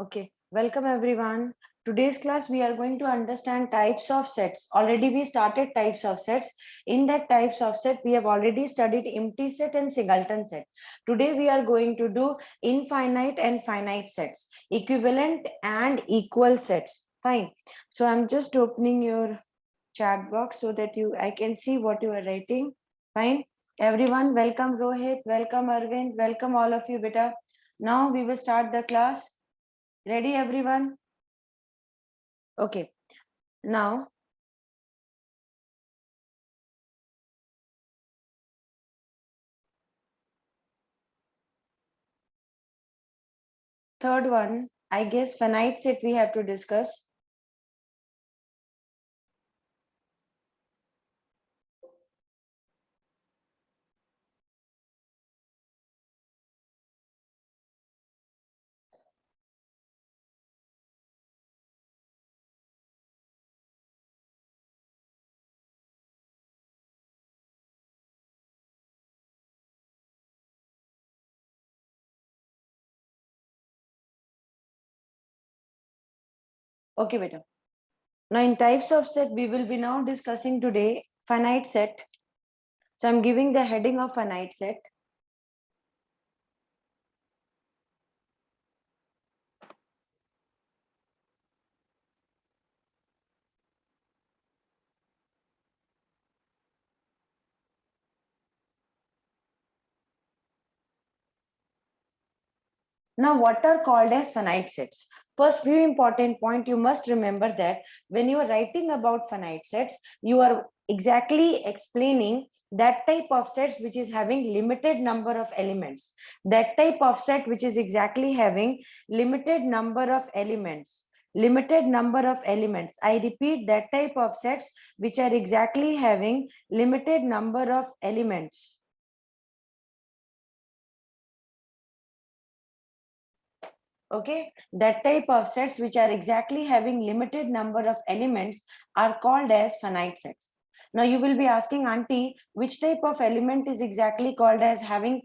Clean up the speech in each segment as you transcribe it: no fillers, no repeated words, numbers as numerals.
Okay, welcome everyone. Today's class we are going to understand types of sets. Already we started types of sets. In that types of set we have already studied empty set and singleton set. Today we are going to do infinite and finite sets, equivalent and equal sets. Fine. So I'm just opening your chat box so that I can see what you are writing. Fine. Everyone, welcome Rohit, welcome Arvind, welcome all of you beta. Now we will start the class. Ready, everyone? Okay. Now, third one, I guess finite set we have to discuss. Okay, beta. Now, in types of set, we will be now discussing today finite set. So, I'm giving the heading of finite set. Now, what are called as finite sets? First, few important point you must remember that when you are writing about finite sets, you are exactly explaining that type of sets which is having limited number of elements. That type of set which is exactly having limited number of elements. Limited number of elements. I repeat, that type of sets which are exactly having limited number of elements. Okay, that type of sets which are exactly having limited number of elements are called as finite sets. Now you will be asking, auntie, which type of element is exactly called as having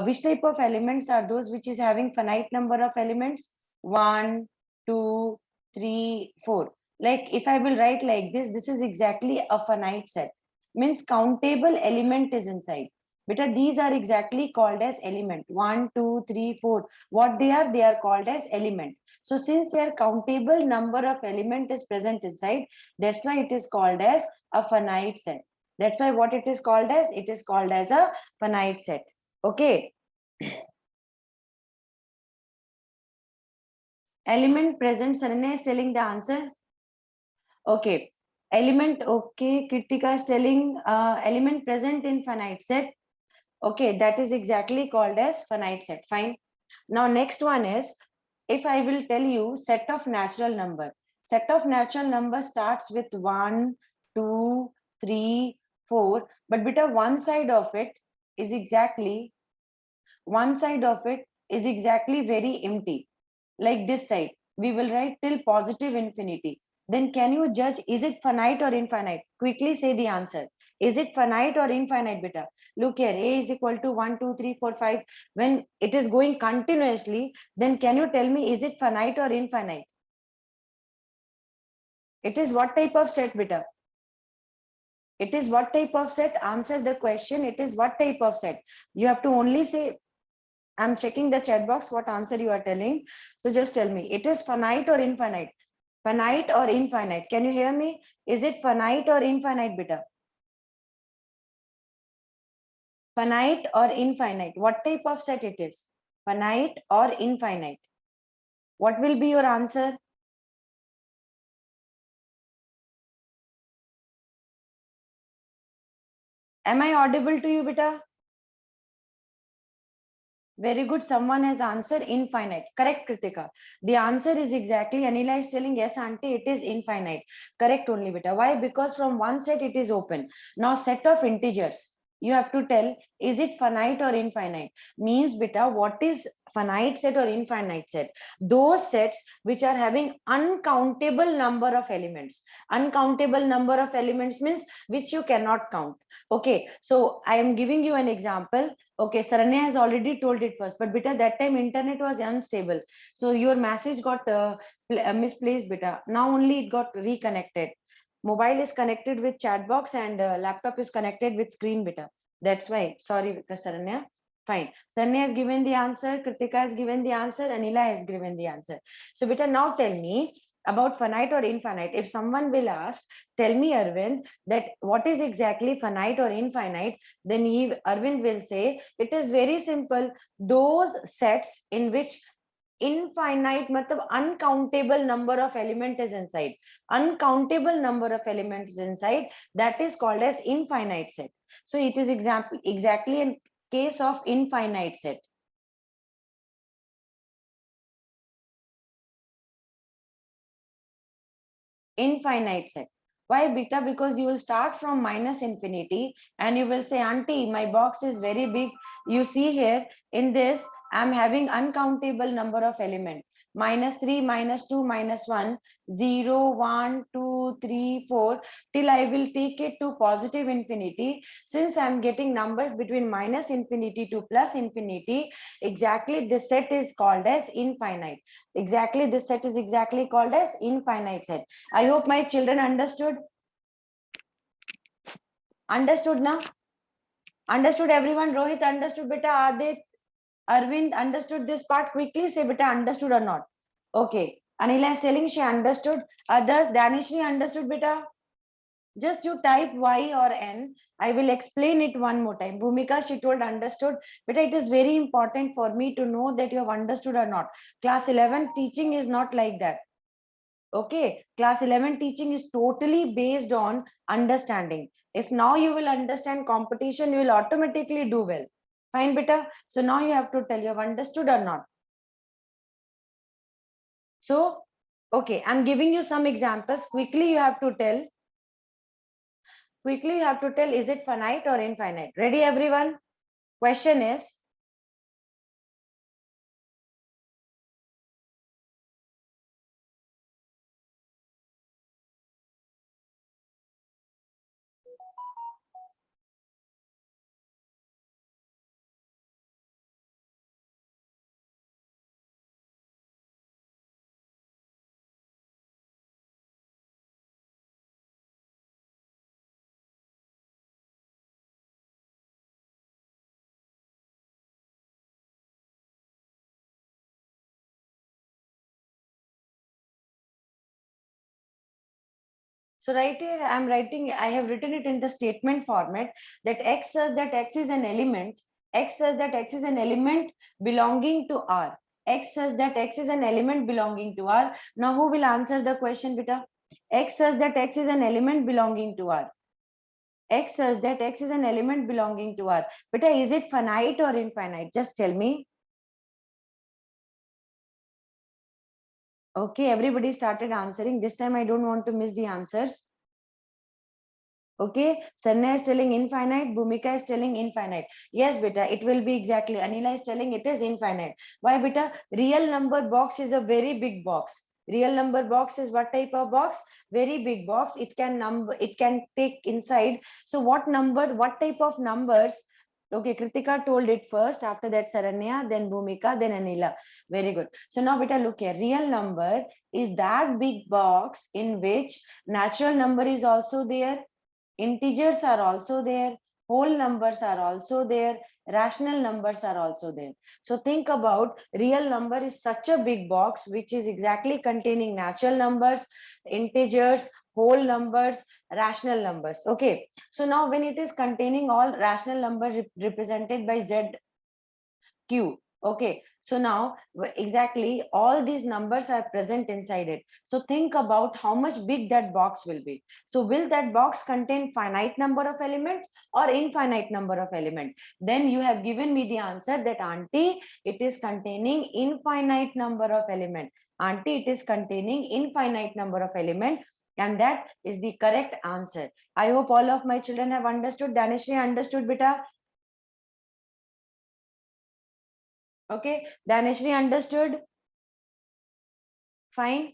which type of elements are those which is having finite number of elements? 1, 2, 3, 4. Like if I will write like this is exactly a finite set, means countable element is inside. Beta, these are exactly called as element. 1, 2, 3, 4. What they are called as element. So since their countable number of element is present inside, that's why it is called as a finite set. That's why what it is called as? It is called as a finite set. Okay. Element present. Saranya is telling the answer. Okay. Element. Okay. Kritika is telling element present in finite set. Okay, that is exactly called as finite set. Fine. Now, next one is, if I will tell you set of natural number. Set of natural number starts with 1, 2, 3, 4. But beta, one side of it is exactly very empty. Like this side, we will write till positive infinity. Then can you judge, is it finite or infinite? Quickly say the answer. Is it finite or infinite, beta? Look here, a is equal to 1, 2, 3, 4, 5. When it is going continuously, then can you tell me, is it finite or infinite? It is what type of set, beta? It is what type of set? Answer the question. It is what type of set? You have to only say, I'm checking the chat box, what answer you are telling. So just tell me, it is finite or infinite? Finite or infinite? Can you hear me? Is it finite or infinite, beta? Finite or infinite? What type of set it is? Finite or infinite? What will be your answer? Am I audible to you, beta? Very good. Someone has answered infinite. Correct, Kritika. The answer is exactly, Anila is telling, yes, auntie, it is infinite. Correct only, beta. Why? Because from one set it is open. Now set of integers. you have to tell, is it finite or infinite? Means beta, what is finite set or infinite set? Those sets which are having uncountable number of elements. Uncountable number of elements means which you cannot count. Okay, so I am giving you an example. Okay, Saranya has already told it first, but beta, that time internet was unstable, so your message got misplaced beta. Now only it got reconnected. Mobile is connected with chat box and laptop is connected with screen beta. That's why. Sorry, Saranya. Fine. Saranya has given the answer. Kritika has given the answer. Anila has given the answer. So beta, now tell me about finite or infinite. If someone will ask, tell me, Arvind, that what is exactly finite or infinite, then Arvind will say, it is very simple. Those sets in which infinite matlab uncountable number of element is inside. Uncountable number of elements inside, that is called as infinite set. So it is exactly in case of infinite set. Infinite set. Why beta? Because you will start from minus infinity and you will say, auntie, my box is very big. You see here in this, I'm having uncountable number of elements. -3, -2, -1, 0, 1, 2, 3, 4, till I will take it to positive infinity. Since I'm getting numbers between minus infinity to plus infinity, exactly this set is called as infinite. Exactly this set is exactly called as infinite set. I hope my children understood. Understood now? Understood everyone? Rohit understood beta? Adit, Arvind understood this part? Quickly say beta, understood or not? Okay. Anila is telling she understood. Others, Danishri understood beta? Just you type Y or N. I will explain it one more time. Bhumika, she told understood. But it is very important for me to know that you have understood or not. Class 11 teaching is not like that. Okay, class 11 teaching is totally based on understanding. If now you will understand competition, you will automatically do well. Fine, beta. So now you have to tell you have understood or not. So, okay, I'm giving you some examples. Quickly, you have to tell. Quickly, you have to tell, is it finite or infinite? Ready, everyone? Question is, so right here, I'm writing, I have written it in the statement format that X says that X is an element. X says that X is an element belonging to R. X says that X is an element belonging to R. Now, who will answer the question, beta? X says that X is an element belonging to R. X says that X is an element belonging to R. Beta, is it finite or infinite? Just tell me. Okay, everybody started answering. This time I don't want to miss the answers. Okay, Sanna is telling infinite, Bhumika is telling infinite. Yes, beta, it will be exactly. Anila is telling it is infinite. Why, beta? Real number box is a very big box. Real number box is what type of box? Very big box. It can take inside. So what number, what type of numbers? Okay, Kritika told it first, after that Saranya, then Bhumika, then Anila. Very good. So now beta, look here. Real number is that big box in which natural number is also there, integers are also there, whole numbers are also there, rational numbers are also there. So think about, real number is such a big box which is exactly containing natural numbers, integers, whole numbers, rational numbers. Okay, so now when it is containing all rational numbers represented by Z Q. Okay, so now exactly all these numbers are present inside it. So think about how much big that box will be. So will that box contain finite number of element or infinite number of element? Then you have given me the answer that auntie, it is containing infinite number of element. Auntie, it is containing infinite number of element. And that is the correct answer. I hope all of my children have understood. Danishri understood, beta? Okay, Danishri understood? Fine.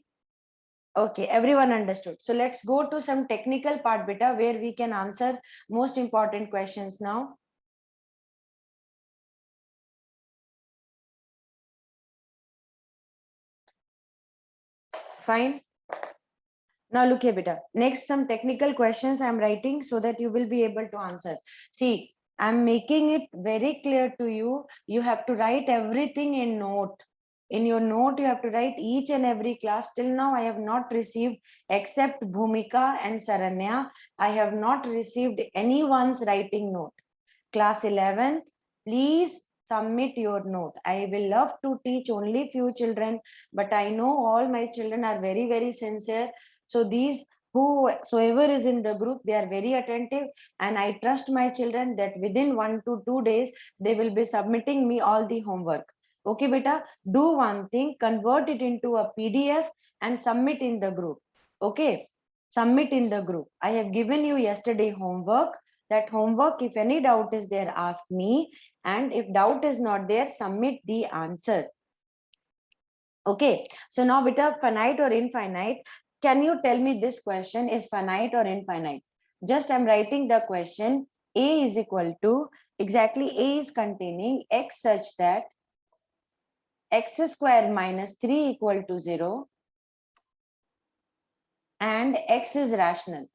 Okay, everyone understood. So let's go to some technical part, beta, where we can answer most important questions now. Fine. Now look here, beta. Next, some technical questions I'm writing so that you will be able to answer. See, I'm making it very clear to you. You have to write everything in note. In your note, you have to write each and every class. Till now, I have not received, except Bhumika and Saranya, I have not received anyone's writing note. Class 11, please submit your note. I will love to teach only few children, but I know all my children are very, very sincere. So these whosoever is in the group, they are very attentive, and I trust my children that within 1 to 2 days, they will be submitting me all the homework. Okay, beta, do one thing, convert it into a PDF and submit in the group. Okay, submit in the group. I have given you yesterday homework. That homework, if any doubt is there, ask me, and if doubt is not there, submit the answer. Okay, so now beta, finite or infinite, can you tell me this question is finite or infinite? Just I'm writing the question. A is equal to, exactly A is containing x such that x square minus 3 equal to 0 and x is rational.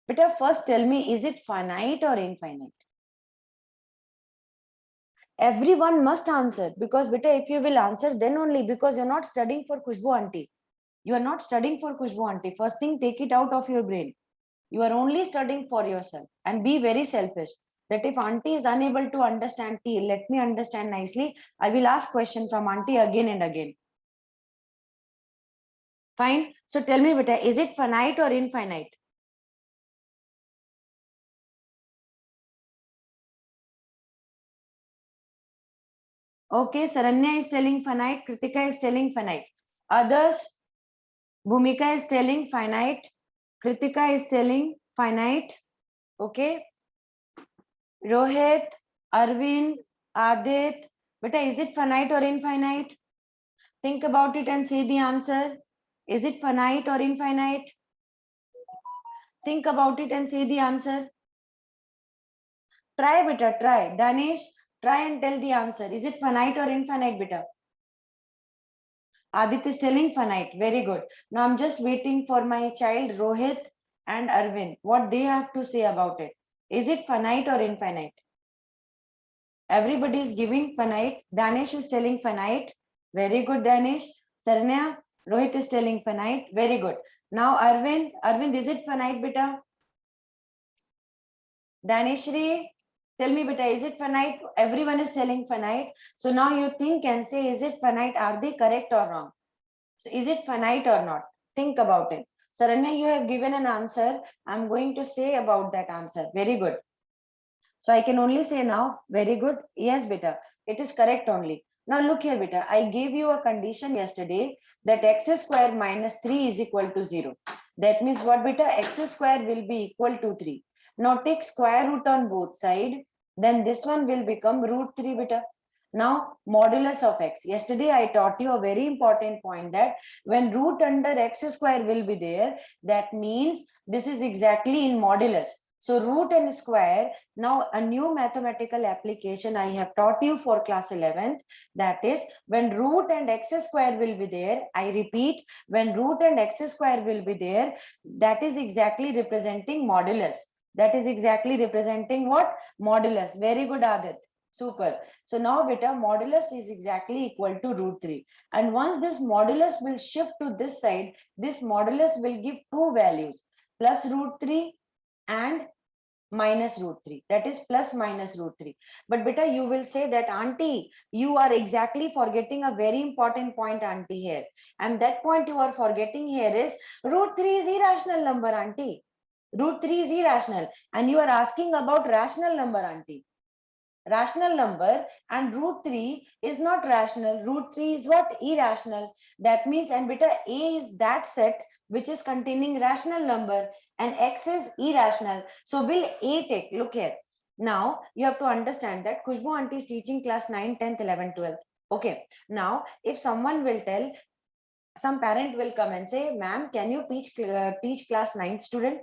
Beta, first tell me, is it finite or infinite? Everyone must answer, because beta, if you will answer, then only, because you're not studying for Khushbu auntie. You are not studying for Khushbu auntie. First thing, take it out of your brain. You are only studying for yourself, and be very selfish. That if auntie is unable to understand T, let me understand nicely. I will ask question from auntie again and again. Fine. So tell me, beta, is it finite or infinite? Okay, Saranya is telling finite, Kritika is telling finite. Others, Bhumika is telling finite, Kritika is telling finite. Okay. Rohit, Arvind, Adit. Beta, is it finite or infinite? Think about it and say the answer. Is it finite or infinite? Think about it and say the answer. Try, beta, try. Danish, try and tell the answer. Is it finite or infinite, beta? Adit is telling finite. Very good. Now I'm just waiting for my child Rohit and Arvind. What they have to say about it. Is it finite or infinite? Everybody is giving finite. Danish is telling finite. Very good, Danish. Saranya, Rohit is telling finite. Very good. Now Arvind. Arvind, is it finite, beta? Danishri, tell me, beta, is it finite? Everyone is telling finite. So now you think and say, is it finite? Are they correct or wrong? So is it finite or not? Think about it. Saranya, you have given an answer. I'm going to say about that answer. Very good. So I can only say now, very good. Yes, beta, it is correct only. Now look here, beta, I gave you a condition yesterday that x square minus 3 is equal to 0. That means what, beta? X square will be equal to 3. Now take square root on both sides. Then this one will become root 3, beta. Now modulus of x. Yesterday I taught you a very important point that when root under x square will be there, that means this is exactly in modulus. So root and square, now a new mathematical application I have taught you for class 11th, that is when root and x square will be there, I repeat, when root and x square will be there, that is exactly representing modulus. That is exactly representing what? Modulus. Very good, Adit. Super. So now beta, modulus is exactly equal to root 3. And once this modulus will shift to this side, this modulus will give two values, plus root 3 and minus root 3. That is plus minus root 3. But beta, you will say that auntie, you are exactly forgetting a very important point, auntie, here. And that point you are forgetting here is root 3 is irrational number, auntie. Root 3 is irrational. And you are asking about rational number, auntie. rational number, and root 3 is not rational. Root 3 is what? Irrational. That means, and beta, A is that set which is containing rational number and X is irrational. So will A take? Look here. Now you have to understand that Khushbu aunty is teaching class 9, 10th, 11th, 12th. Okay. Now if someone will tell, some parent will come and say, ma'am, can you teach class 9th student?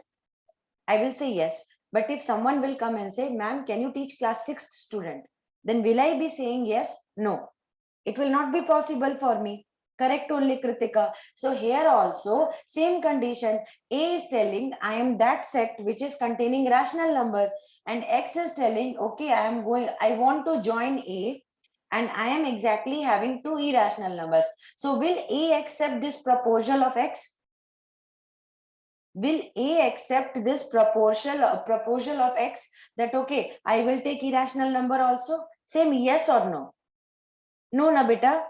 I will say yes. But if someone will come and say, ma'am, can you teach class 6th student? Then will I be saying yes? No. It will not be possible for me. Correct only, Kritika. So here also, same condition. A is telling, I am that set which is containing rational number. And X is telling, okay, I want to join A. And I am exactly having two irrational numbers. So will A accept this proposal of X? Will A accept this proposal of X, that okay, I will take irrational number also? Same, yes or no? No, na beta.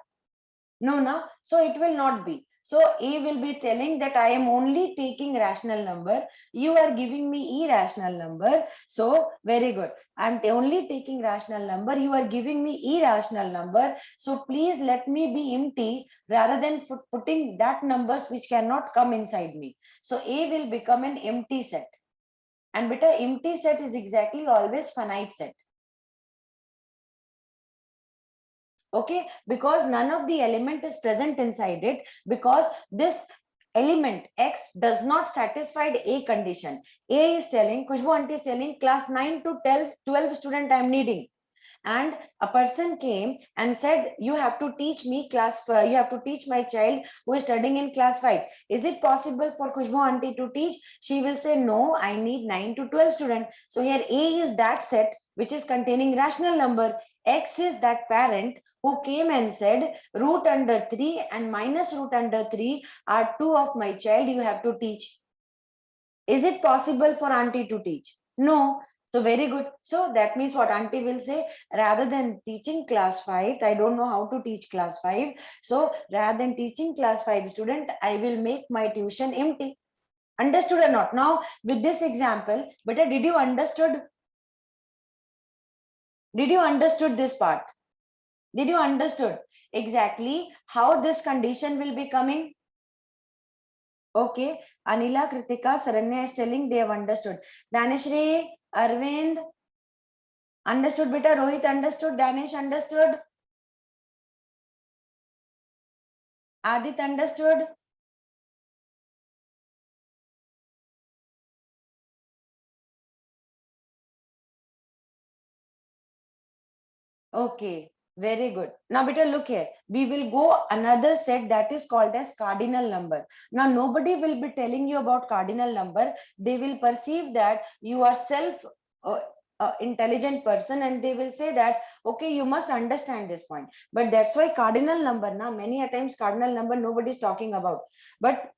No, na. So it will not be. So A will be telling that I am only taking rational number. You are giving me irrational number. So very good. I'm only taking rational number. You are giving me irrational number. So please let me be empty rather than putting that numbers which cannot come inside me. So A will become an empty set. And beta, empty set is exactly always finite set. Okay, because none of the element is present inside it, because this element X does not satisfy A condition. A is telling, Khushbu aunty is telling, class 9 to 12 student I am needing. And a person came and said, you have to teach me you have to teach my child who is studying in class 5. Is it possible for Khushbu aunty to teach? She will say, no, I need 9 to 12 student. So here A is that set which is containing rational number. X is that parent who came and said, root under 3 and minus root under 3 are two of my child, you have to teach. Is it possible for auntie to teach? No. So very good. So that means what auntie will say, rather than teaching class 5, I don't know how to teach class 5. So rather than teaching class 5 student, I will make my tuition empty. Understood or not? Now with this example, better, did you understood? Did you understood this part? Did you understood exactly how this condition will be coming? Okay, Anila, Kritika, Saranya is telling they have understood. Danishri, Arvind, understood beta. Rohit understood. Danish understood. Adit understood. Okay, very good. Now beta, look here. We will go another set that is called as cardinal number. Now nobody will be telling you about cardinal number. They will perceive that you are uh, intelligent person, and they will say that okay, you must understand this point. But that's why cardinal number, now many a times cardinal number nobody is talking about. But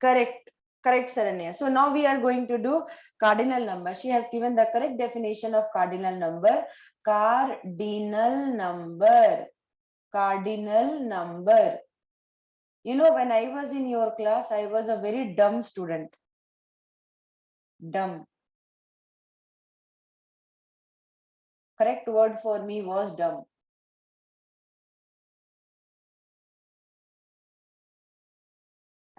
correct, correct, Saranya. So now we are going to do cardinal number. She has given the correct definition of cardinal number. Cardinal number. Cardinal number. You know, when I was in your class, I was a very dumb student. Dumb. Correct word for me was dumb.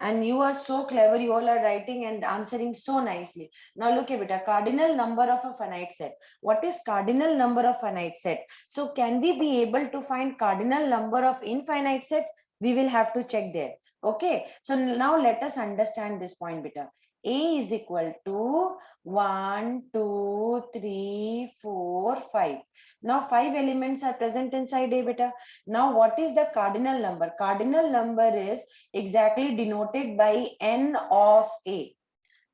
And you are so clever. You all are writing and answering so nicely. Now look at it, cardinal number of a finite set. What is cardinal number of finite set? So can we be able to find cardinal number of infinite set? We will have to check there. Okay, so now let us understand this point, beta. A is equal to 1, 2, 3, 4, 5. Now 5 elements are present inside A, beta. Now what is the cardinal number? Cardinal number is exactly denoted by n of A.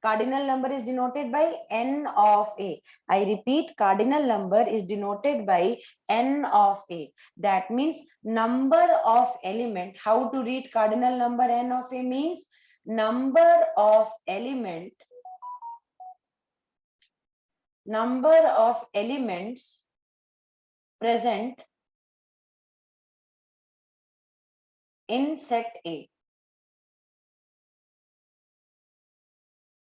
Cardinal number is denoted by n of A. I repeat, cardinal number is denoted by n of A. That means number of element. How to read cardinal number n of A means number of elements present in set A.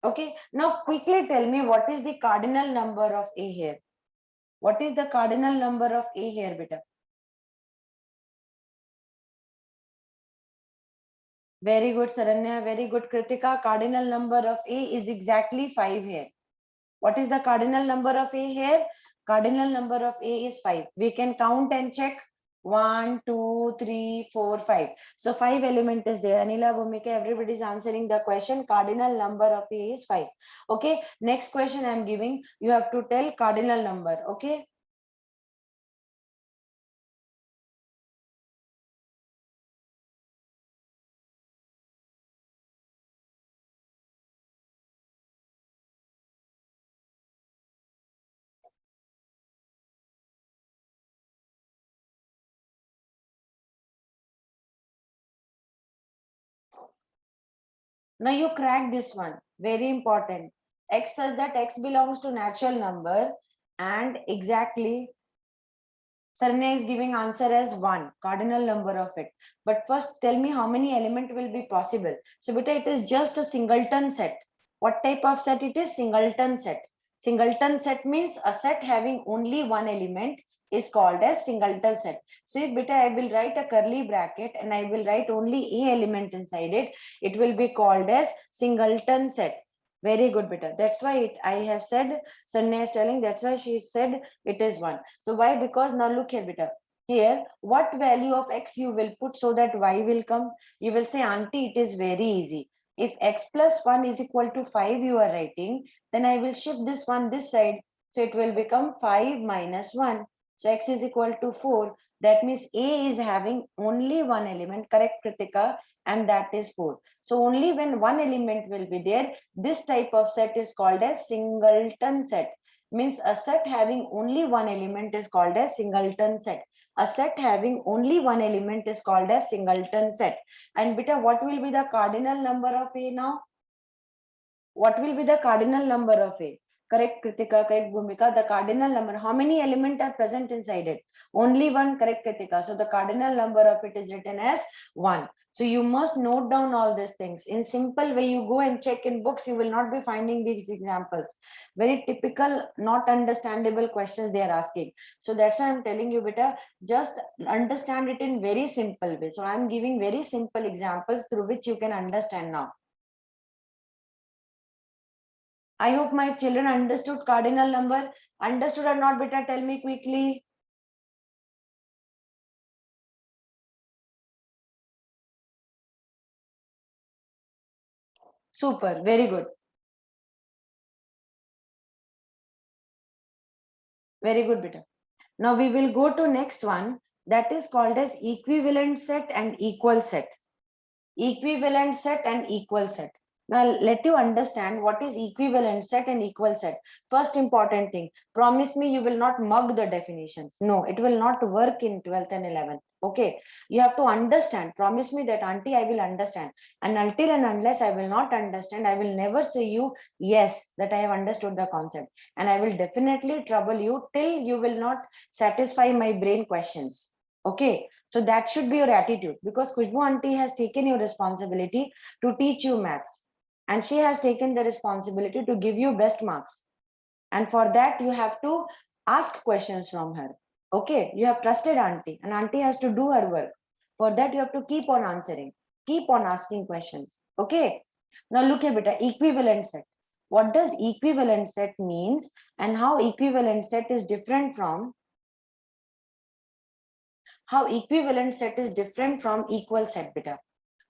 Okay, now quickly tell me what is the cardinal number of A here. What is the cardinal number of A here, beta? Very good, Saranya. Very good, Kritika. Cardinal number of A is exactly 5 here. What is the cardinal number of A here? Cardinal number of A is 5. We can count and check. 1, 2, 3, 4, 5. So 5 element is there. Anila, Bhumika, everybody is answering the question. Cardinal number of A is 5. Okay. Next question I am giving. You have to tell cardinal number. Okay. Now you crack this one. Very important. X says that X belongs to natural number and exactly Sarnya is giving answer as 1, cardinal number of it. But first tell me how many element will be possible. So beta, it is just a singleton set. What type of set it is? Singleton set. Singleton set means a set having only one element is called as singleton set. So if beta, I will write a curly bracket and I will write only a element inside it, it will be called as singleton set. Very good, beta. That's why I have said, Sanya is telling, that's why she said it is 1. So why? Because now look here, beta. Here, what value of X you will put so that Y will come? You will say, auntie, it is very easy. If X plus 1 is equal to 5 you are writing, then I will shift this one this side. So it will become 5 minus 1. So X is equal to 4. That means A is having only one element, correct, Kritika? And that is 4. So only when one element will be there, this type of set is called as singleton set. Means a set having only one element is called as singleton set. A set having only one element is called as singleton set. And beta, what will be the cardinal number of A now? What will be the cardinal number of A? Correct, Kritika, correct, Bhumika. The cardinal number, how many elements are present inside it? Only one, correct, Kritika. So the cardinal number of it is written as 1. So you must note down all these things. In simple way, you go and check in books, you will not be finding these examples. Very typical, not understandable questions they are asking. So that's why I'm telling you, beta, just understand it in very simple way. So I'm giving very simple examples through which you can understand now. I hope my children understood cardinal number. Understood or not, beta? Tell me quickly. Super. Very good. Very good, beta. Now we will go to next one that is called as equivalent set and equal set. Equivalent set and equal set. Now let you understand what is equivalent set and equal set. First important thing, promise me you will not mug the definitions. No, it will not work in 12th and 11th. Okay, you have to understand. Promise me that, auntie, I will understand. And until and unless I will not understand, I will never say you yes that I have understood the concept. And I will definitely trouble you till you will not satisfy my brain questions. Okay, so that should be your attitude, because Khushbu auntie has taken your responsibility to teach you maths, and she has taken the responsibility to give you best marks. And for that, you have to ask questions from her. Okay, you have trusted auntie, and auntie has to do her work. For that, you have to keep on answering, keep on asking questions. Okay, now look a bit, equivalent set. What does equivalent set means, and how equivalent set is different from equal set, beta?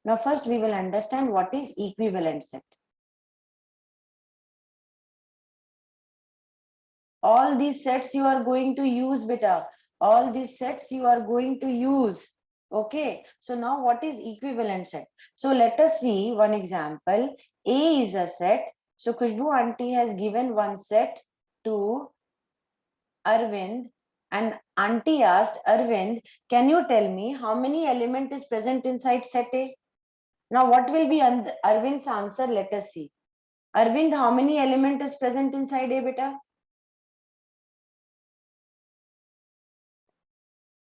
Now, first we will understand what is equivalent set. All these sets you are going to use, beta. All these sets you are going to use. Okay. So now what is equivalent set? So let us see one example. A is a set. So Khushbu auntie has given one set to Arvind, and auntie asked Arvind, can you tell me how many element is present inside set A? Now what will be Arvind's answer? Let us see. Arvind, how many element is present inside A, beta?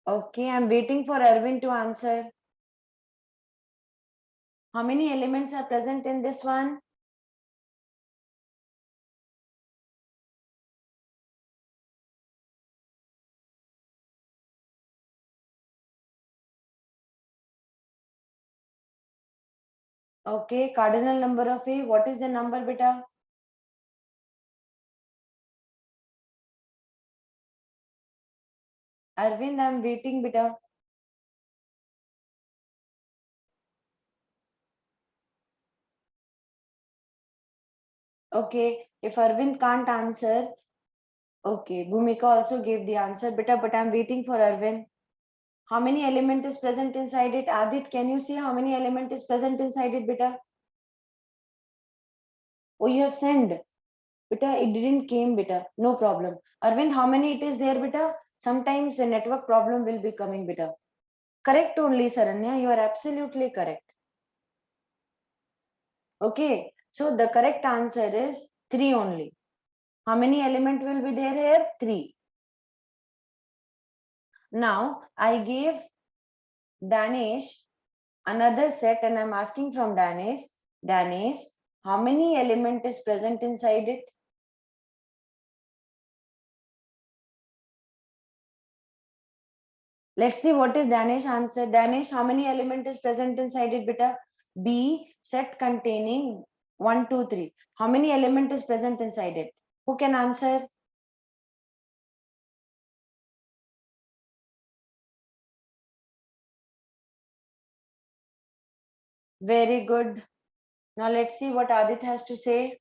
Okay, I'm waiting for Arvind to answer. How many elements are present in this one? Okay, cardinal number of A. What is the number, beta? Arvind, I'm waiting, beta. Okay, if Arvind can't answer, okay, Bhumika also gave the answer, beta, but I'm waiting for Arvind. How many element is present inside it? Adit, can you see how many element is present inside it, beta? Oh, you have sent. Beta, it didn't came, beta. No problem. Arvind, how many it is there, beta? Sometimes a network problem will be coming, beta. Correct only, Saranya. You are absolutely correct. Okay. So the correct answer is 3 only. How many element will be there here? 3. Now, I gave Danish another set and I'm asking from Danish, how many element is present inside it? Let's see what is Danish answer. Danish, how many element is present inside it, beta? B, set containing 1, 2, 3. How many element is present inside it? Who can answer? Very good. Now let's see what Adit has to say.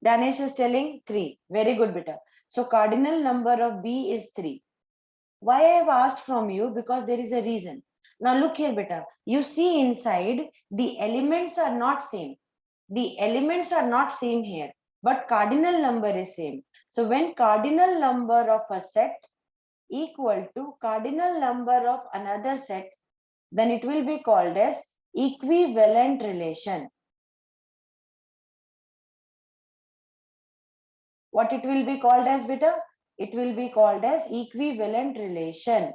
Danish is telling 3. Very good, beta. So cardinal number of B is 3. Why I have asked from you? Because there is a reason. Now look here, beta. You see inside, the elements are not same. The elements are not same here, but cardinal number is same. So when cardinal number of a set equal to cardinal number of another set, then it will be called as equivalent relation. What it will be called as, beta? It will be called as equivalent relation.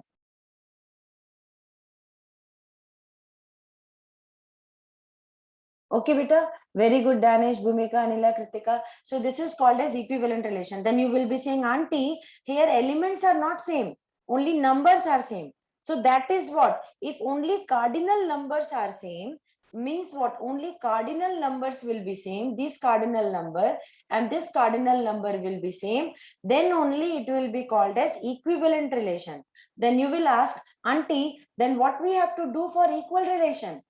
Okay, beta. Very good, Danish, Bhumika, Anila, Kritika. So this is called as equivalent relation. Then you will be saying, auntie, here elements are not same. Only numbers are same. So that is what? If only cardinal numbers are same, means what? Only cardinal numbers will be same. This cardinal number and this cardinal number will be same. Then only it will be called as equivalent relation. Then you will ask, auntie, then what we have to do for equal relation?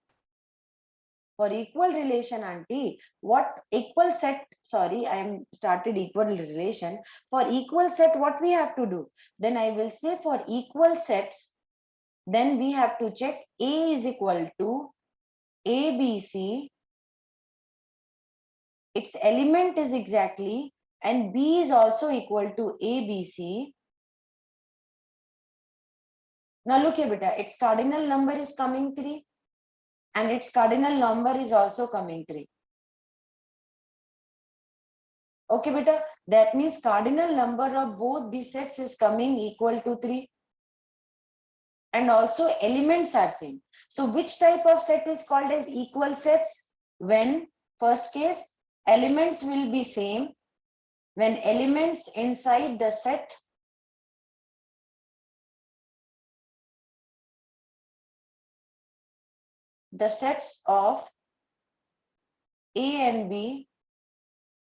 For equal relation, auntie, what equal set, sorry, I am started equal relation. For equal set, what we have to do? Then I will say for equal sets, then we have to check A is equal to ABC, its element is exactly, and B is also equal to ABC. Now look here, beta, its cardinal number is coming 3 and its cardinal number is also coming 3. Okay, beta, that means cardinal number of both these sets is coming equal to 3. And also elements are same. So which type of set is called as equal sets? When, first case, elements will be same. When elements inside the set the sets of A and B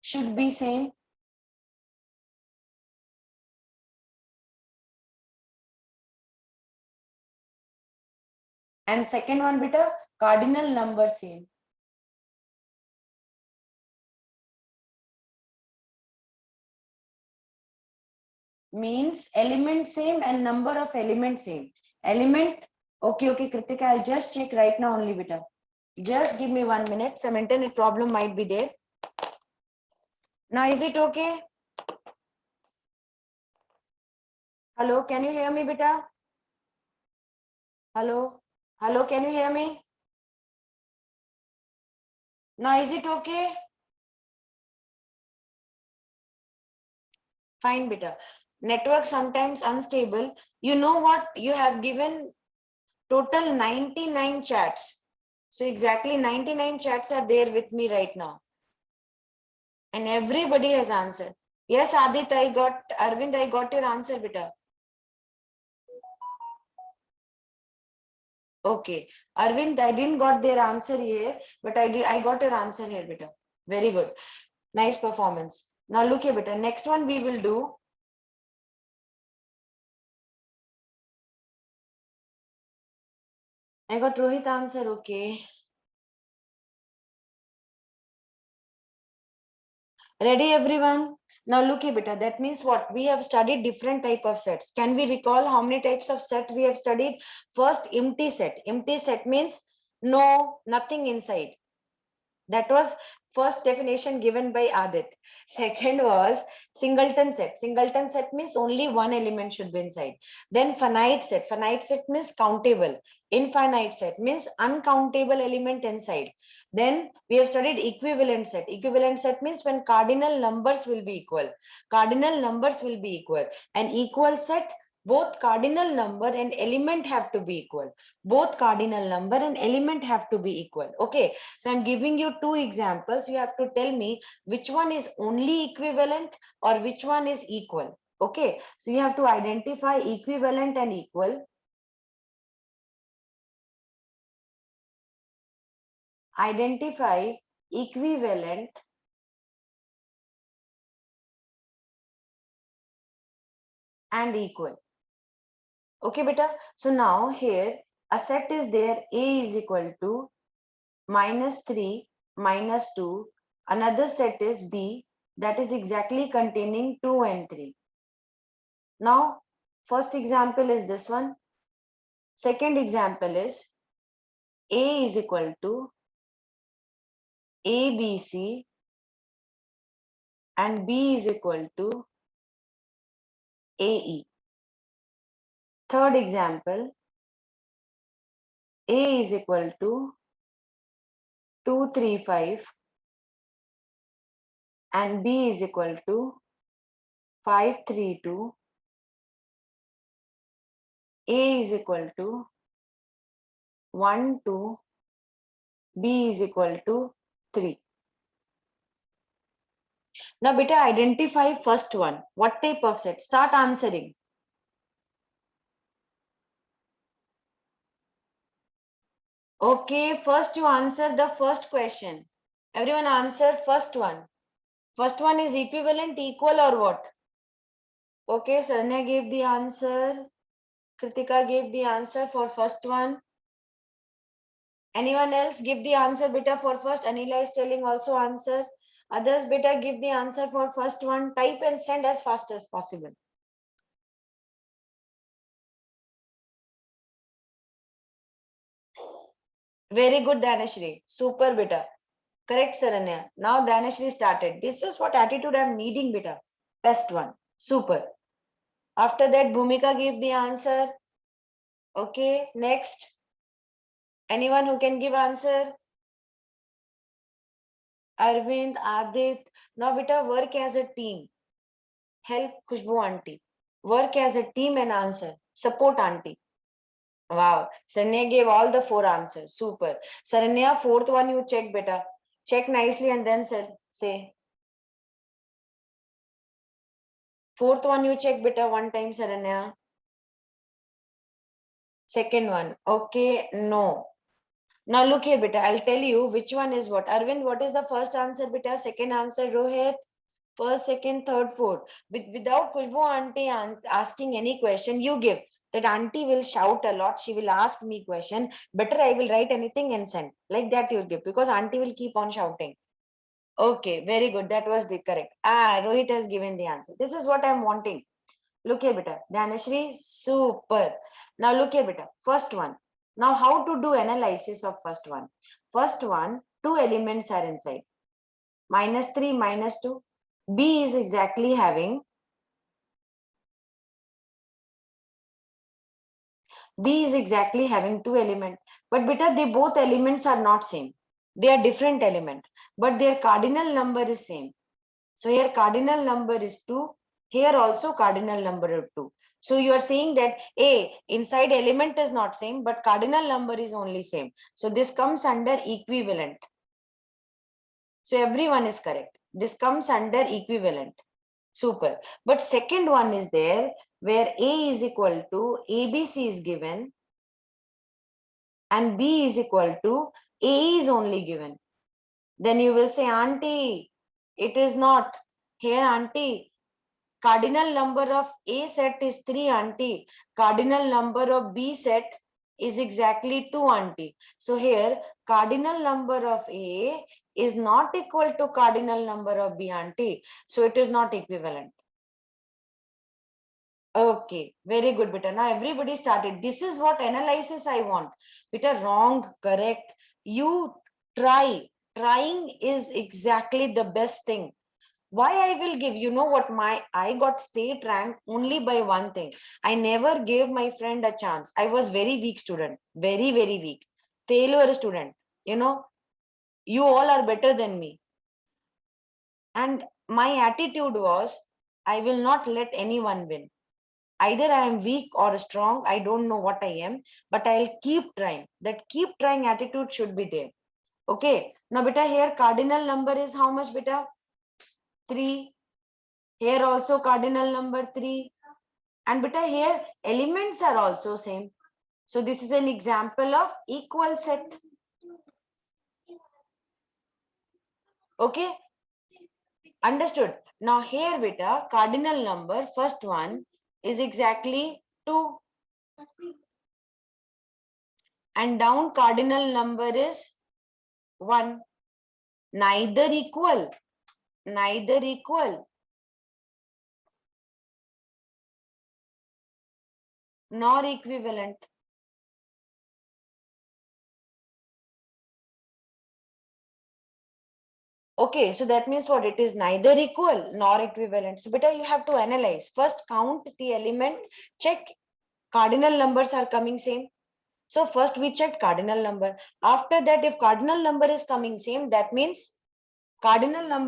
should be same. And second one, beta, cardinal number same. Means element same and number of elements same. Element, okay, Kritika, I'll just check right now only, beta. Just give me 1 minute. Some internet problem might be there. Now, is it okay? Hello, can you hear me, beta? Hello, hello, can you hear me? Now, is it okay? Fine, beta. Network sometimes unstable. You know what? You have given total 99 chats. So exactly 99 chats are there with me right now. And everybody has answered. Yes, Adit, I got, Arvind, I got your answer, beta. Okay. Arvind, I didn't got their answer here, but I got your answer here, beta. Very good. Nice performance. Now look here, beta. Next one we will do. I got Rohit answer. Okay. Ready, everyone? Now look here, beta. That means what? We have studied different type of sets. Can we recall how many types of set we have studied? First, empty set. Empty set means nothing inside. That was first definition given by Adit. Second was singleton set. Singleton set means only one element should be inside. Then finite set. Finite set means countable. Infinite set means uncountable element inside. Then we have studied equivalent set. Equivalent set means when cardinal numbers will be equal. Cardinal numbers will be equal. And equal set, both cardinal number and element have to be equal. Both cardinal number and element have to be equal. Okay. So I'm giving you two examples. You have to tell me which one is only equivalent or which one is equal. Okay. So you have to identify equivalent and equal. Identify equivalent and equal. Okay, beta. So now here a set is there. A is equal to -3, -2. Another set is B that is exactly containing 2 and 3. Now, first example is this one. Second example is A is equal to ABC and B is equal to AE. Third example, A is equal to 235 and B is equal to 532. A is equal to 1, 2, B is equal to 3. Now, beta, identify first one. What type of set? Start answering. Okay, first you answer the first question. Everyone answer first one. First one is equivalent, equal or what? Okay, Saranya gave the answer. Kritika gave the answer for first one. Anyone else give the answer beta for first? Anila is telling also answer. Others beta give the answer for first one. Type and send as fast as possible. Very good, Dhanashri. Super beta. Correct, Saranya. Now Dhanashri started. This is what attitude I'm needing, beta. Best one. Super. After that, Bhumika gave the answer. Okay, next. Anyone who can give answer? Arvind, Adit. Now, beta, work as a team. Help Khushbu auntie. Work as a team and answer. Support auntie. Wow. Saranya gave all the 4 answers. Super. Saranya, fourth one you check, beta. Check nicely and then say. Fourth one you check, beta, one time, Saranya. Second one. Okay, no. Now look here, beta. I'll tell you which one is what. Arvind, what is the first answer, beta? Second answer, Rohit. First, second, third, fourth. Without Kushbu auntie asking any question, you give. That auntie will shout a lot. She will ask me question. Better I will write anything and send. Like that you will give. Because auntie will keep on shouting. Okay, very good. That was the correct. Rohit has given the answer. This is what I'm wanting. Look here, beta. Dhanashri, super. Now look here, beta. First one. Now how to do analysis of first one? First one, 2 elements are inside. -3, -2. B is exactly having two elements. But beta, they both elements are not same. They are different element. But their cardinal number is same. So here cardinal number is 2. Here also cardinal number is 2. So you are saying that inside element is not same, but cardinal number is only same. So this comes under equivalent. So everyone is correct. This comes under equivalent. Super. But second one is there where A is equal to ABC is given and B is equal to A is only given. Then you will say, auntie, it is not. Here, auntie, cardinal number of A set is 3, auntie. Cardinal number of B set is exactly 2, auntie. So here, cardinal number of A is not equal to cardinal number of B, auntie. So it is not equivalent. Okay, very good, beta. Now everybody started. This is what analysis I want. Beta, wrong, correct. You try. Trying is exactly the best thing. Why I will give, you know what, I got state rank only by one thing. I never gave my friend a chance. I was very weak student, very, very weak. Failure student, you know, you all are better than me. And my attitude was, I will not let anyone win. Either I am weak or strong, I don't know what I am, but I'll keep trying. That keep trying attitude should be there. Okay, now beta, here cardinal number is how much, beta? 3. Here also cardinal number 3. And beta, here elements are also same. So this is an example of equal set. Okay, understood. Now here beta, cardinal number, first one is exactly 2. And down cardinal number is 1. Neither equal, nor equivalent. Okay, so that means what? It is neither equal nor equivalent. So beta, you have to analyze. First count the element, check cardinal numbers are coming same. So first we checked cardinal number. After that, if cardinal number is coming same, that means cardinal number